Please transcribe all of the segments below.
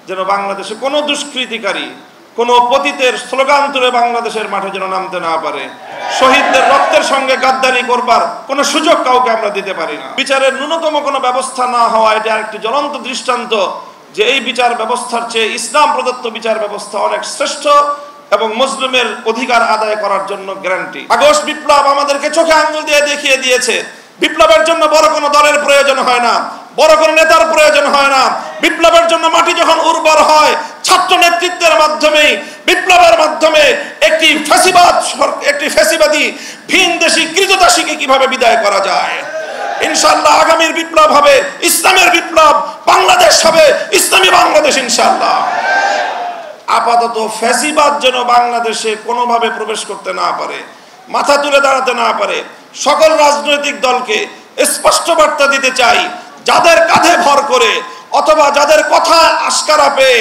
যেন বাংলাদেশে কোনো দুষ্কৃতিকারী, কোনো পতিতের স্লোগান তুলে বাংলাদেশের মাঠে যেন নামতে না পারে। শহীদদের রক্তের সঙ্গে গাদ্দারি করবার কোনো সুযোগ কাউকে আমরা দিতে পারি না। বিচারের ন্যূনতম কোনো ব্যবস্থা না হওয়া এটা একটি জ্বলন্ত দৃষ্টান্ত যে এই বিচার ব্যবস্থার চেয়ে ইসলাম প্রদত্ত বিচার ব্যবস্থা অনেক শ্রেষ্ঠ এবং মুসলিমের অধিকার আদায় করার জন্য গ্যারান্টি। আগস্ট বিপ্লব আমাদেরকে চোখে আঙ্গুল দিয়ে দেখিয়ে দিয়েছে বিপ্লবের জন্য বড় কোনো দলের প্রয়োজন হয় না, বড় কোনো নেতার প্রয়োজন হয় না। বিপ্লবের জন্য মাটি যখন উর্বর হয় ছাত্র নেতৃত্বের মাধ্যমে, বিপ্লবের মাধ্যমে একটি ফ্যাসিবাদী ভিনদেশী কৃতদাসীকে কিভাবে বিদায় করা যায়। ইনশাআল্লাহ আগামীর বিপ্লব হবে ইসলামের বিপ্লব, বাংলাদেশ হবে ইসলামী বাংলাদেশ ইনশাআল্লাহ। আপাতত ফ্যাসিবাদ যেন বাংলাদেশে কোনোভাবে প্রবেশ করতে না পারে, মাথা তুলে দাঁড়াতে না পারে। সকল রাজনৈতিক দলকে স্পষ্ট বার্তা দিতে চাই, যাদের কাঁধে ভর করে অথবা যাদের কথা আশকারা পেয়ে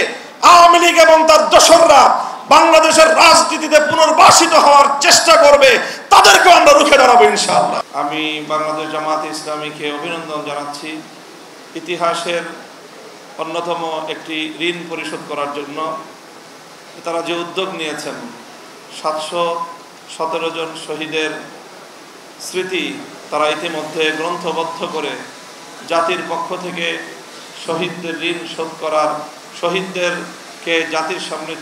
আওয়ামী লীগ এবং তার দোসররা বাংলাদেশের রাজনীতিতে পুনর্বাসিত হওয়ার চেষ্টা করবে, তাদেরকে আমরা রুখে দাঁড়াবো ইনশাআল্লাহ। আমি বাংলাদেশ জামাত ইসলামীকে অভিনন্দন জানাচ্ছি ইতিহাসের অন্যতম একটি ঋণ পরিশোধ করার জন্য। তারা যে উদ্যোগ নিয়েছেন 717 জন শহীদের স্মৃতি তারা ইতিমধ্যে গ্রন্থবদ্ধ করে জাতির পক্ষ থেকে শহীদদের ঋণ শোধ করার, শহীদদেরকে জাতির সামনে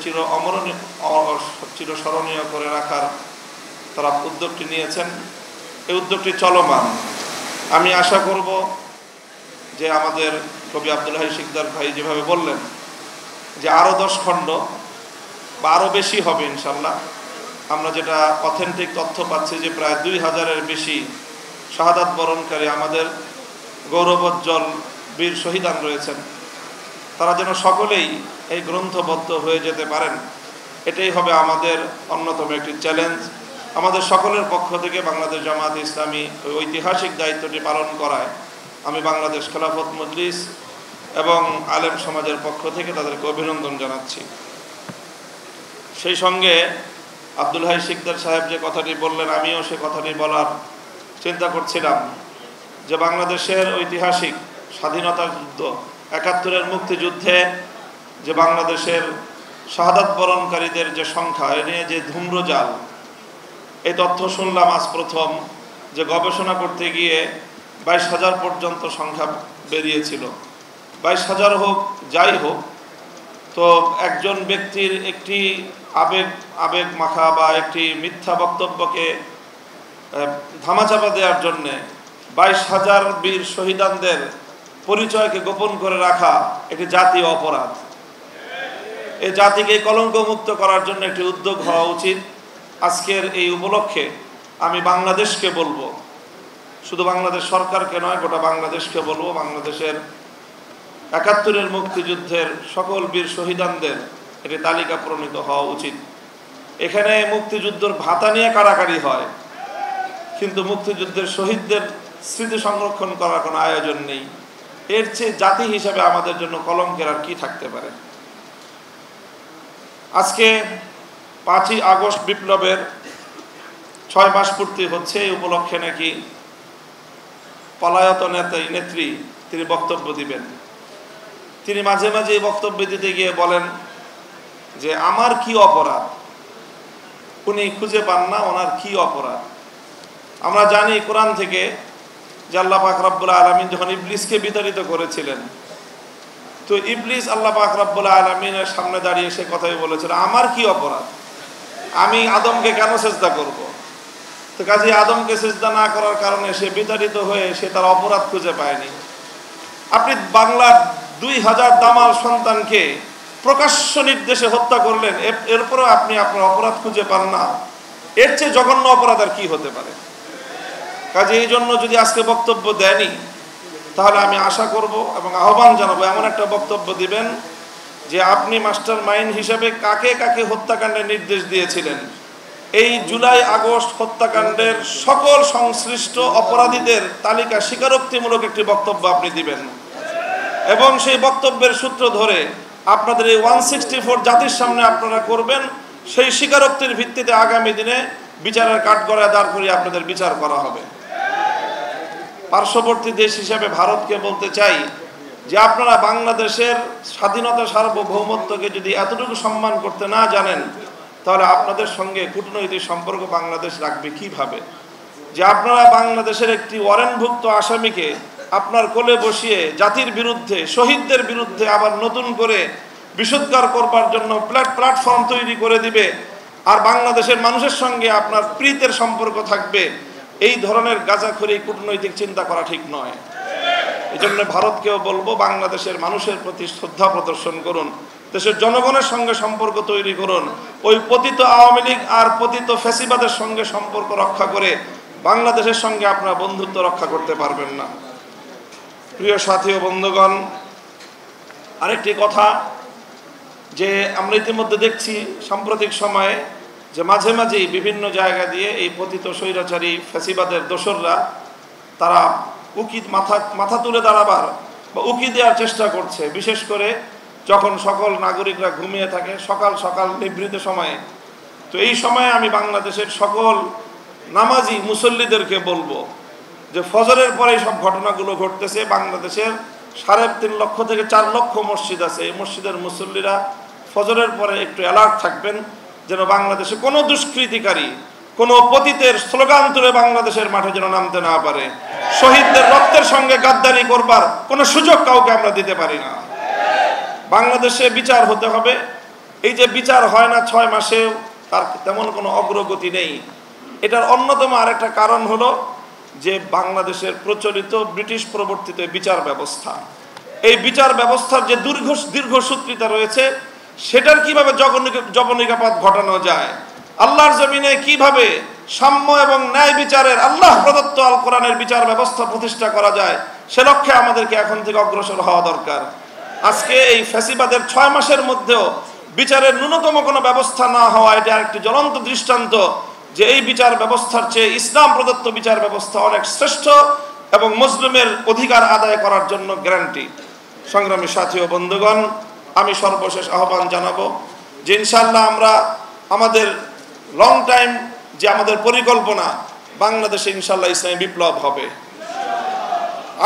চিরস্মরণীয় করে রাখার তারা উদ্যোগটি নিয়েছেন। এই উদ্যোগটি চলমান। আমি আশা করব যে আমাদের কবি আব্দুল হাই শিকদার ভাই যেভাবে বললেন যে আরও 10 খণ্ড বা আরও বেশি হবে ইনশাল্লাহ। আমরা যেটা অথেন্টিক তথ্য পাচ্ছি যে প্রায় 2000-এর বেশি শাহাদাত বরণকারী আমাদের গৌরবোজ্জ্বল বীর শহীদান রয়েছেন। তারা যেন সকলেই এই গ্রন্থবদ্ধ হয়ে যেতে পারেন, এটাই হবে আমাদের অন্যতম একটি চ্যালেঞ্জ। আমাদের সকলের পক্ষ থেকে বাংলাদেশ জামাত ইসলামী ওই ঐতিহাসিক দায়িত্বটি পালন করায় আমি বাংলাদেশ খেলাফত মজলিস এবং আলেম সমাজের পক্ষ থেকে তাদেরকে অভিনন্দন জানাচ্ছি। সেই সঙ্গে আব্দুল হাই শিকদার সাহেব যে কথাটি বললেন, আমিও সে কথাটি বলার চিন্তা করছিলাম যে বাংলাদেশের ঐতিহাসিক স্বাধীনতা যুদ্ধ 71-এর মুক্তিযুদ্ধে যে বাংলাদেশের শাহাদাত বরণকারীদের যে সংখ্যা, এ নিয়ে যে ধূম্রজাল, এই তথ্য শুনলাম আজ প্রথম যে গবেষণা করতে গিয়ে 22,000 পর্যন্ত সংখ্যা বেরিয়েছিল। 22,000 হোক যাই হোক, তো একজন ব্যক্তির একটি আবেগ মাখা বা একটি মিথ্যা বক্তব্যকে ধামাচাপা দেওয়ার জন্যে 22,000 বীর শহীদানদের পরিচয়কে গোপন করে রাখা একটি জাতীয় অপরাধ। এই জাতিকে কলঙ্কমুক্ত করার জন্য একটি উদ্যোগ হওয়া উচিত। আজকের এই উপলক্ষে আমি বাংলাদেশকে বলবো, শুধু বাংলাদেশ সরকারকে নয়, গোটা বাংলাদেশকে বলবো, বাংলাদেশের 71-এর মুক্তিযুদ্ধের সকল বীর শহীদানদের একটি তালিকা প্রণীত হওয়া উচিত। এখানে মুক্তিযুদ্ধের ভাতা নিয়ে কাড়াকাড়ি হয়, কিন্তু মুক্তিযুদ্ধের শহীদদের স্মৃতি সংরক্ষণ করার কোনো আয়োজন নেই। এর চেয়ে জাতি হিসাবে আমাদের জন্য কলঙ্কের আর কি থাকতে পারে। আজকে 5ই আগস্ট বিপ্লবের 6 মাস পূর্তি হচ্ছে। এই উপলক্ষে নাকি পলায়ত নেত্রী তিনি বক্তব্য দিবেন। তিনি মাঝে মাঝে বক্তব্য দিতে গিয়ে বলেন যে আমার কি অপরাধ, উনি খুঁজে পান না ওনার কি অপরাধ। আমরা জানি কোরআন থেকে যে আল্লাহ পাক রব্বুল আলামিন যখন ইবলিসকে বিতাড়িত করেছিলেন, তো ইবলিস আল্লাহ পাক রব্বুল আলামিনের সামনে দাঁড়িয়ে সে কথাই বলেছিল, আমার কি অপরাধ, আমি আদমকে কেন সেজদা করব। তো কাজে আদমকে সেজদা না করার কারণে সে বিতাড়িত হয়ে সে তার অপরাধ খুঁজে পায়নি। আপনি বাংলার 2000 দামাল সন্তানকে প্রকাশ্য নির্দেশে হত্যা করলেন, এরপরও আপনি আপনার অপরাধ খুঁজে পান না। এর চেয়ে জঘন্য অপরাধ আর কি হতে পারে। কাজে এই জন্য যদি আজকে বক্তব্য দেয়নি, তাহলে আমি আশা করব এবং আহ্বান জানাবো এমন একটা বক্তব্য দিবেন যে আপনি মাস্টার মাইন্ড হিসাবে কাকে কাকে হত্যাকাণ্ডের নির্দেশ দিয়েছিলেন, এই জুলাই আগস্ট হত্যাকাণ্ডের সকল সংশ্লিষ্ট অপরাধীদের তালিকা স্বীকারোক্তিমূলক একটি বক্তব্য আপনি দিবেন এবং সেই বক্তব্যের সূত্র ধরে আপনাদের এই 164 জাতির সামনে আপনারা করবেন। সেই স্বীকারোক্তির ভিত্তিতে আগামী দিনে বিচারের কাঠগড়ায় দাঁড় করিয়ে আপনাদের বিচার করা হবে। পার্শ্ববর্তী দেশ হিসাবে ভারতকে বলতে চাই যে আপনারা বাংলাদেশের স্বাধীনতা সার্বভৌমত্বকে যদি এতটুকু সম্মান করতে না জানেন, তাহলে আপনাদের সঙ্গে কূটনৈতিক সম্পর্ক বাংলাদেশ রাখবে কিভাবে? যে আপনারা বাংলাদেশের একটি ওয়ারেন্টভুক্ত আসামিকে আপনার কোলে বসিয়ে জাতির বিরুদ্ধে, শহীদদের বিরুদ্ধে আবার নতুন করে বিশুদ্ধার করবার জন্য প্ল্যাটফর্ম তৈরি করে দিবে, আর বাংলাদেশের মানুষের সঙ্গে আপনার প্রীতের সম্পর্ক থাকবে, এই ধরনের গাঁজাখড়ি কূটনৈতিক চিন্তা করা ঠিক নয়। এই জন্য ভারতকেও বলবো, বাংলাদেশের মানুষের প্রতি শ্রদ্ধা প্রদর্শন করুন, দেশের জনগণের সঙ্গে সম্পর্ক তৈরি করুন। ওই পতিত আওয়ামী লীগ আর পতিত ফ্যাসিবাদের সঙ্গে সম্পর্ক রক্ষা করে বাংলাদেশের সঙ্গে আপনারা বন্ধুত্ব রক্ষা করতে পারবেন না। প্রিয় সাথী ও বন্ধুগণ, আরেকটি কথা, যে আমরা ইতিমধ্যে দেখছি সাম্প্রতিক সময়ে যে মাঝে মাঝেই বিভিন্ন জায়গা দিয়ে এই পতিত স্বৈরাচারী ফ্যাসিবাদের দোসররা তারা মাথা তুলে দাঁড়াবার বা উকি দেওয়ার চেষ্টা করছে, বিশেষ করে যখন সকল নাগরিকরা ঘুমিয়ে থাকে সকাল সকাল নিভৃত সময়ে। তো এই সময়ে আমি বাংলাদেশের সকল নামাজি মুসল্লিদেরকে বলবো যে ফজরের পরে সব ঘটনাগুলো ঘটতেছে। বাংলাদেশের 3.5 লক্ষ থেকে 4 লক্ষ মসজিদ আছে, এই মসজিদের মুসল্লিরা ফজরের পরে একটু অ্যালার্ট থাকবেন, যেন বাংলাদেশে কোনো দুষ্কৃতিকারী, কোনো পতিতের স্লোগান তুলে বাংলাদেশের মাঠে যেন নামতে না পারে। শহীদদের রক্তের সঙ্গে গাদ্দারি করবার কোনো সুযোগ কাউকে আমরা দিতে পারি না। বাংলাদেশে বিচার হতে হবে। এই যে বিচার হয় না 6 মাসেও, তার তেমন কোনো অগ্রগতি নেই। এটার অন্যতম আরেকটা কারণ হলো যে বাংলাদেশের প্রচলিত ব্রিটিশ প্রবর্তিত বিচার ব্যবস্থা, এই বিচার ব্যবস্থার যে দীর্ঘসূত্রিতা রয়েছে, সেটার কিভাবে জবনিকাপাত ঘটানো যায়, আল্লাহর জমিনে কিভাবে সাম্য এবং ন্যায় বিচারের আল্লাহ প্রদত্ত আল কোরআনের বিচার ব্যবস্থা প্রতিষ্ঠা করা যায়, সে লক্ষ্যে আমাদেরকে এখন থেকে অগ্রসর হওয়া দরকার। আজকে এই ফ্যাসিবাদের 6 মাসের মধ্যেও বিচারের ন্যূনতম কোনো ব্যবস্থা না হওয়া, এটা আরেকটি জ্বলন্ত দৃষ্টান্ত যে এই বিচার ব্যবস্থার চেয়ে ইসলাম প্রদত্ত বিচার ব্যবস্থা অনেক শ্রেষ্ঠ এবং মুসলিমের অধিকার আদায় করার জন্য গ্যারান্টি। সংগ্রামী সাথী ও বন্ধুগণ, আমি সর্বশেষ আহ্বান জানাবো যে ইনশাআল্লাহ আমরা আমাদের লং টাইম যে আমাদের পরিকল্পনা, বাংলাদেশে ইনশাআল্লাহ ইসলামী বিপ্লব হবে।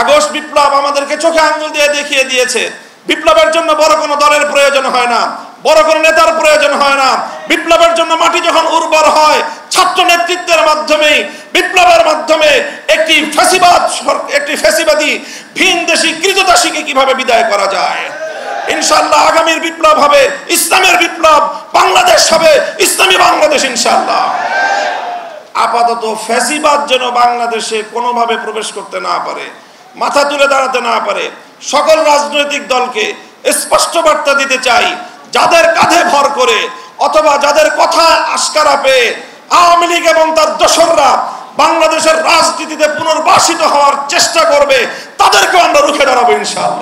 আগস্ট বিপ্লব আমাদেরকে চোখে আঙ্গুল দিয়ে দেখিয়ে দিয়েছে, বিপ্লবের জন্য বড় কোনো দলের প্রয়োজন হয় না, বড় কোনো নেতার প্রয়োজন হয় না। বিপ্লবের জন্য মাটি যখন উর্বর হয়, ছাত্র নেতৃত্বের মাধ্যমে, বিপ্লবের মাধ্যমে একটি ফ্যাসিবাদী ভিনদেশী কৃতদাসীকে কিভাবে বিদায় করা যায়। ইনশাআল্লাহ আগামীর বিপ্লব হবে ইসলামের বিপ্লব, বাংলাদেশ হবে ইসলামী বাংলাদেশ ইনশাআল্লাহ। আপাতত ফ্যাসিবাদ যেন বাংলাদেশে কোনোভাবে প্রবেশ করতে না পারে, মাথা তুলে দাঁড়াতে না পারে। সকল রাজনৈতিক দলকে স্পষ্ট বার্তা দিতে চাই, যাদের কাঁধে ভর করে অথবা যাদের কথা আশকারা পেয়ে আওয়ামী লীগ এবং তার দোসররা বাংলাদেশের রাজনীতিতে পুনর্বাসিত হওয়ার চেষ্টা করবে, তাদেরকে আমরা রুখে দাঁড়াবো ইনশাআল্লাহ।